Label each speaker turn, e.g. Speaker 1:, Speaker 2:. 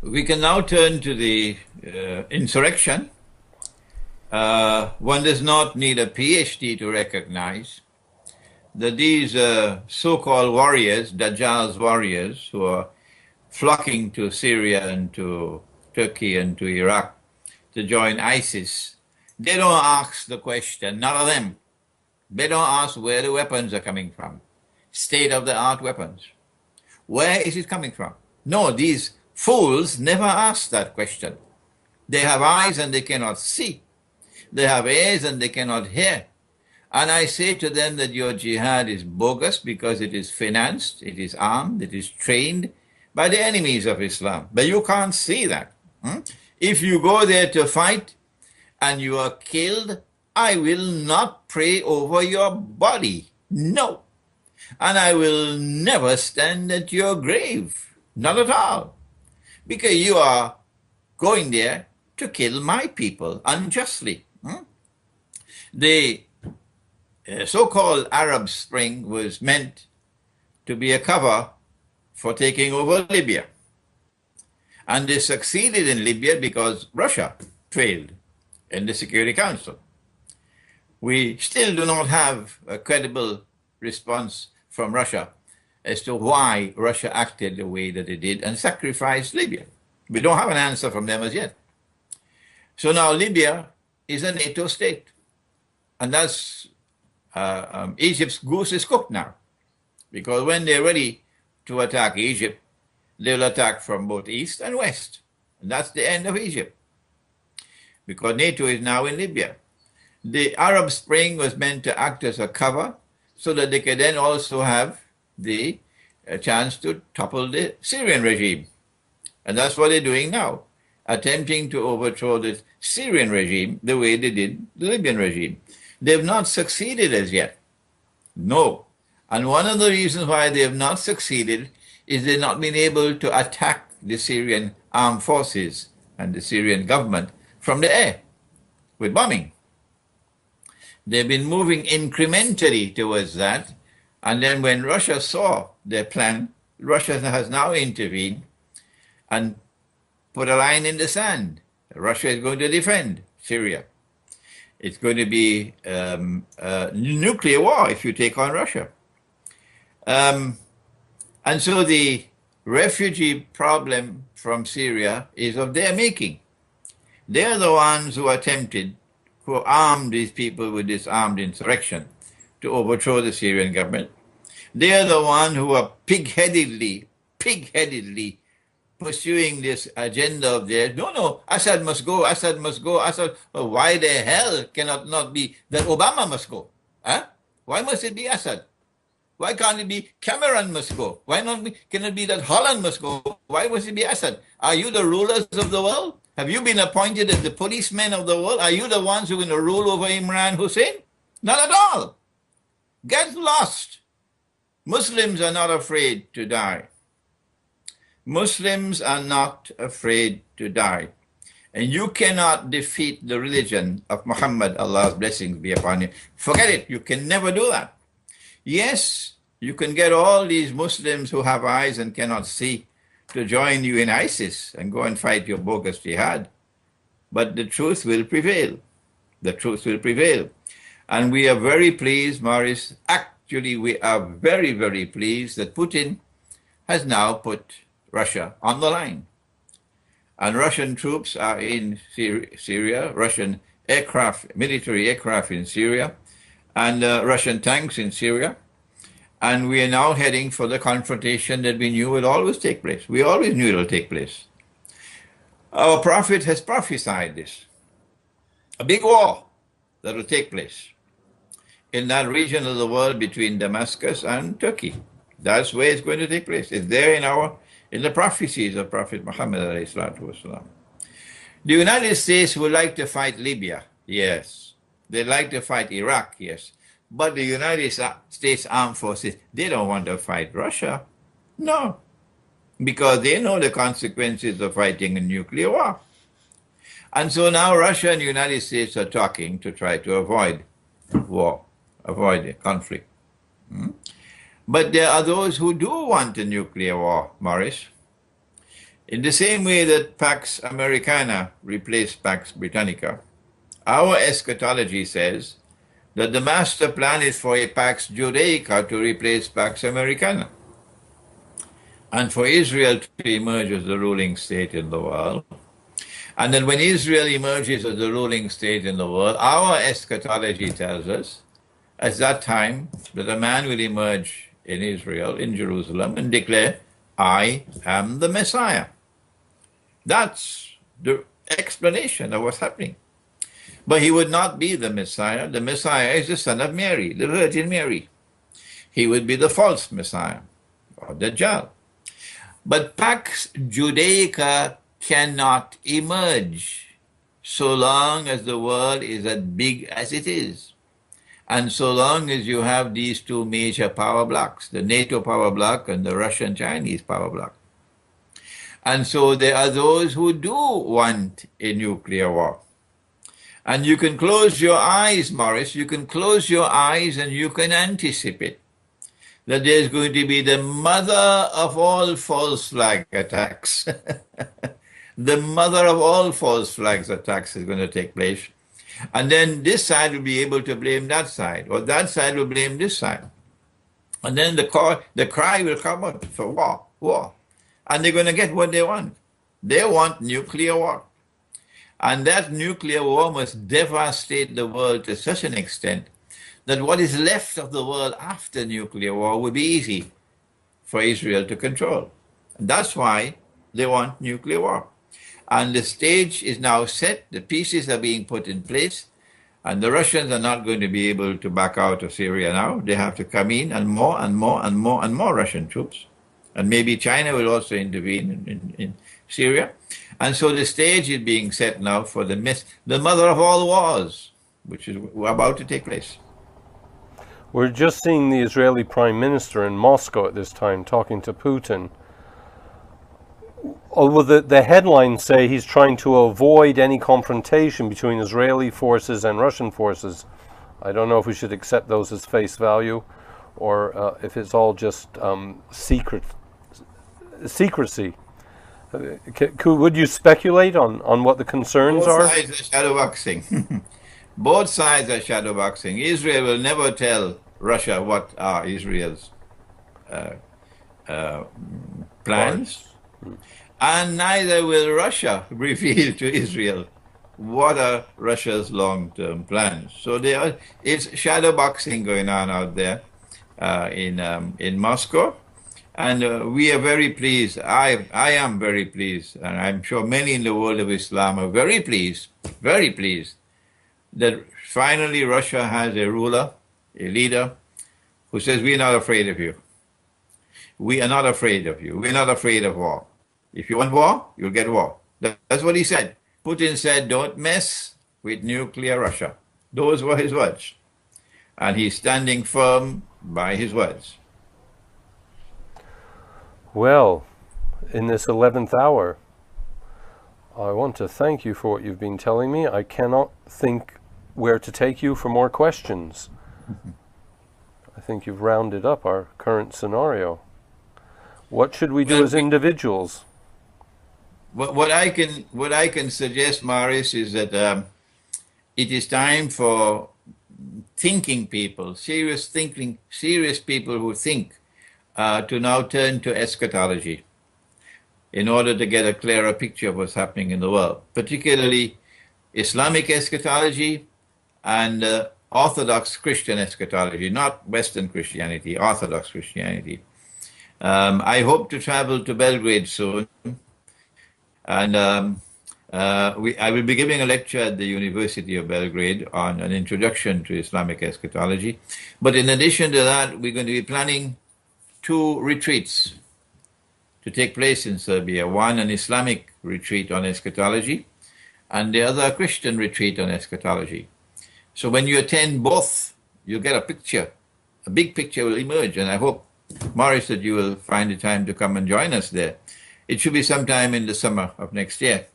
Speaker 1: We can now turn to the insurrection. One does not need a PhD to recognize that these so-called warriors, Dajjal's warriors, who are flocking to Syria and to Turkey and to Iraq to join ISIS, they don't ask the question, none of them. They don't ask where the weapons are coming from, state-of-the-art weapons. Where is it coming from? No, these fools never ask that question. They have eyes and they cannot see. They have ears and they cannot hear. And I say to them that your jihad is bogus because it is financed, it is armed, it is trained by the enemies of Islam. But you can't see that. If you go there to fight and you are killed, I will not pray over your body. No. And I will never stand at your grave. Not at all. Because you are going there to kill my people unjustly. The so-called Arab Spring was meant to be a cover for taking over Libya. And they succeeded in Libya because Russia failed in the Security Council. We still do not have a credible response from Russia as to why Russia acted the way that it did and sacrificed Libya. We don't have an answer from them as yet. So now Libya is a NATO state. And that's Egypt's goose is cooked now. Because when they're ready to attack Egypt, they'll attack from both east and west. And that's the end of Egypt. Because NATO is now in Libya. The Arab Spring was meant to act as a cover so that they could then also have the chance to topple the Syrian regime. And that's what they're doing now, attempting to overthrow the Syrian regime the way they did the Libyan regime. They've not succeeded as yet. No. And one of the reasons why they have not succeeded is they've not been able to attack the Syrian armed forces and the Syrian government from the air with bombing. They've been moving incrementally towards that. And then when Russia saw their plan, Russia has now intervened and put a line in the sand. Russia is going to defend Syria. It's going to be a nuclear war if you take on Russia. And so the refugee problem from Syria is of their making. They're the ones who attempted, who armed these people with this armed insurrection to overthrow the Syrian government. They're the ones who are pig-headedly pursuing this agenda of theirs. No, Assad must go, Assad must go, Assad. Well, why the hell cannot not be that Obama must go? Huh? Why must it be Assad? Why can't it be Cameron must go? Why can it be that Hollande must go? Why must it be Assad? Are you the rulers of the world? Have you been appointed as the policemen of the world? Are you the ones who are going to rule over Imran Hussein? Not at all. Get lost. Muslims are not afraid to die. Muslims are not afraid to die. And you cannot defeat the religion of Muhammad, Allah's blessings be upon you. Forget it. You can never do that. Yes, you can get all these Muslims who have eyes and cannot see to join you in ISIS and go and fight your bogus jihad. But the truth will prevail. The truth will prevail. And we are very pleased, Maurice. Actually, we are very, very pleased that Putin has now put Russia on the line. And Russian troops are in Syria, Russian aircraft, military aircraft in Syria, and Russian tanks in Syria. And we are now heading for the confrontation that we knew would always take place. We always knew it will take place. Our prophet has prophesied this. A big war that will take place in that region of the world between Damascus and Turkey. That's where it's going to take place. It's there in the prophecies of Prophet Muhammad ﷺ. The United States would like to fight Libya, yes. They'd like to fight Iraq, yes. But the United States Armed Forces, they don't want to fight Russia. No. Because they know the consequences of fighting a nuclear war. And so now Russia and the United States are talking to try to avoid war, avoid a conflict. But there are those who do want a nuclear war, Maurice. In the same way that Pax Americana replaced Pax Britannica, our eschatology says that the master plan is for a Pax Judaica to replace Pax Americana, and for Israel to emerge as the ruling state in the world. And then when Israel emerges as the ruling state in the world, our eschatology tells us at that time that a man will emerge in Israel, in Jerusalem, and declare, I am the Messiah. That's the explanation of what's happening. But he would not be the Messiah. The Messiah is the son of Mary, the Virgin Mary. He would be the false Messiah, or Dajjal. But Pax Judaica cannot emerge so long as the world is as big as it is. And so long as you have these two major power blocks, the NATO power block and the Russian-Chinese power block. And so there are those who do want a nuclear war. And you can close your eyes, Morris, you can close your eyes and you can anticipate that there's going to be the mother of all false flag attacks. The mother of all false flags attacks is going to take place. And then this side will be able to blame that side, or that side will blame this side. And then the cry will come out for war, war. And they're going to get what they want. They want nuclear war. And that nuclear war must devastate the world to such an extent that what is left of the world after nuclear war will be easy for Israel to control. And that's why they want nuclear war. And the stage is now set, the pieces are being put in place, and the Russians are not going to be able to back out of Syria now. They have to come in, and more and more and more and more Russian troops. And maybe China will also intervene in Syria. And so the stage is being set now for the mother of all wars, which is about to take place.
Speaker 2: We're just seeing the Israeli Prime Minister in Moscow at this time talking to Putin. Although the headlines say he's trying to avoid any confrontation between Israeli forces and Russian forces, I don't know if we should accept those as face value or if it's all just secrecy. Would you speculate on what the concerns are?
Speaker 1: Both sides are shadowboxing. Both sides are shadowboxing. Israel will never tell Russia what are Israel's plans. And neither will Russia reveal to Israel what are Russia's long-term plans. So it's shadowboxing going on out there in Moscow. And we are very pleased. I am very pleased, and I'm sure many in the world of Islam are very pleased that finally Russia has a ruler, a leader, who says, we're not afraid of you. We are not afraid of you. We're not afraid of war. If you want war, you'll get war. That's what he said. Putin said, don't mess with nuclear Russia. Those were his words. And he's standing firm by his words.
Speaker 2: Well, in this 11th hour, I want to thank you for what you've been telling me. I cannot think where to take you for more questions. I think you've rounded up our current scenario. What should we do as individuals?
Speaker 1: What I can suggest, Maurice, is that it is time for thinking people, serious people who think, to now turn to eschatology in order to get a clearer picture of what's happening in the world, particularly Islamic eschatology and Orthodox Christian eschatology, not Western Christianity, Orthodox Christianity. I hope to travel to Belgrade soon, and I will be giving a lecture at the University of Belgrade on an introduction to Islamic eschatology. But in addition to that, we're going to be planning 2 retreats to take place in Serbia. One, an Islamic retreat on eschatology, and the other, a Christian retreat on eschatology. So when you attend both, you'll get a picture. A big picture will emerge, and I hope, Maurice, that you will find the time to come and join us there. It should be sometime in the summer of next year.